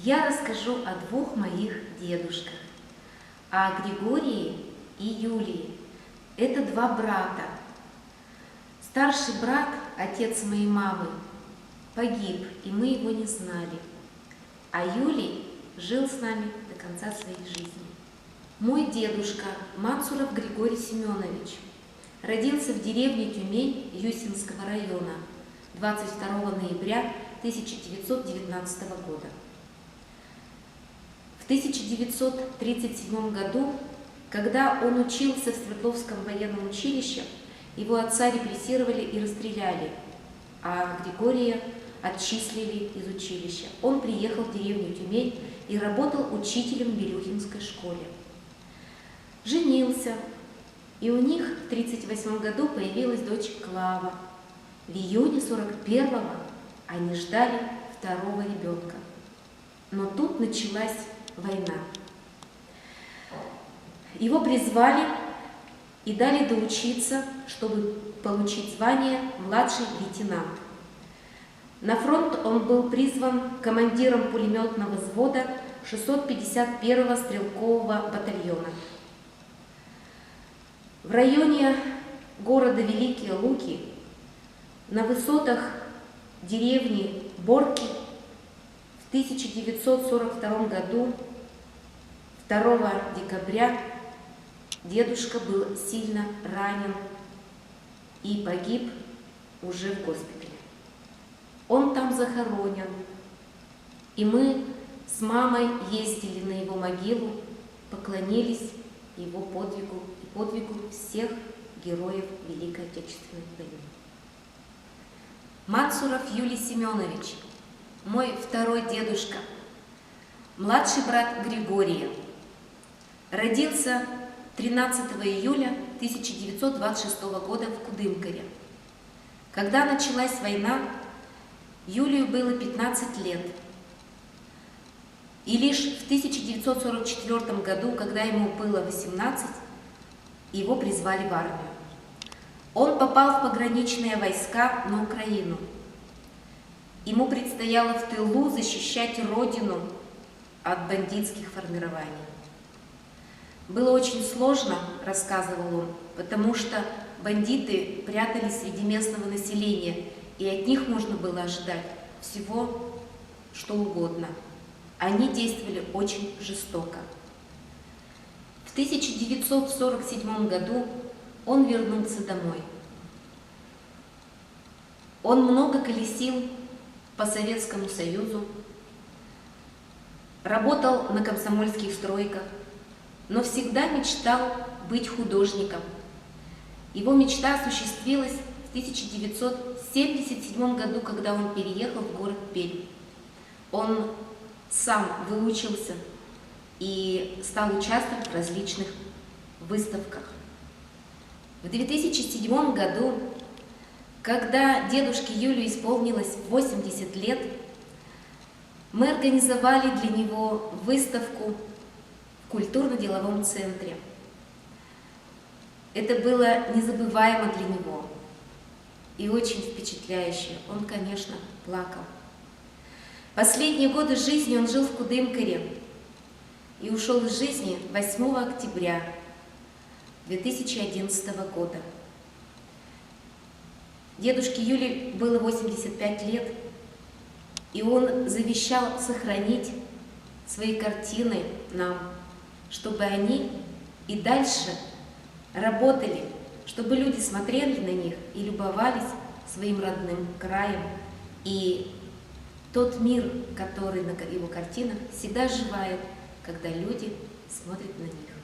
я расскажу о двух моих дедушках, о Григории и Юлии. Это два брата. Старший брат, отец моей мамы, погиб, и мы его не знали. А Юлий жил с нами до конца своей жизни. Мой дедушка Мацуров Григорий Семенович родился в деревне Тюмень Юсинского района 22 ноября 1919 года. В 1937 году, когда он учился в Свердловском военном училище, его отца репрессировали и расстреляли, а Григория отчислили из училища. Он приехал в деревню Тюмень и работал учителем в Белюхинской школе. Женился, и у них в 1938 году появилась дочь Клава. В июне 1941-го они ждали второго ребенка. Но тут началась война. Его призвали и дали доучиться, чтобы получить звание младший лейтенант. На фронт он был призван командиром пулеметного взвода 651-го стрелкового батальона. В районе города Великие Луки, на высотах деревни Борки, в 1942 году, 2 декабря, дедушка был сильно ранен и погиб уже в госпитале. Он там захоронен, и мы с мамой ездили на его могилу, поклонились его подвигу и подвигу всех героев Великой Отечественной войны. Мацуров Юлий Семенович, мой второй дедушка, младший брат Григория, родился 13 июля 1926 года в Кудымкаре. Когда началась война, Юлию было 15 лет. И лишь в 1944 году, когда ему было 18, его призвали в армию. Он попал в пограничные войска на Украину. Ему предстояло в тылу защищать родину от бандитских формирований. Было очень сложно, рассказывал он, потому что бандиты прятались среди местного населения, и от них можно было ожидать всего, что угодно. Они действовали очень жестоко. В 1947 году он вернулся домой. Он много колесил по Советскому Союзу, работал на комсомольских стройках, но всегда мечтал быть художником. Его мечта осуществилась в 1977 году, когда он переехал в город Пермь. Он сам выучился и стал участвовать в различных выставках. В 2007 году, когда дедушке Юлию исполнилось 80 лет, мы организовали для него выставку в культурно-деловом центре. Это было незабываемо для него и очень впечатляюще. Он, конечно, плакал. Последние годы жизни он жил в Кудымкаре и ушел из жизни 8 октября 2011 года. Дедушке Юлии было 85 лет, и он завещал сохранить свои картины нам, чтобы они и дальше работали, чтобы люди смотрели на них и любовались своим родным краем. И тот мир, который на его картинах, всегда оживает, когда люди смотрят на них.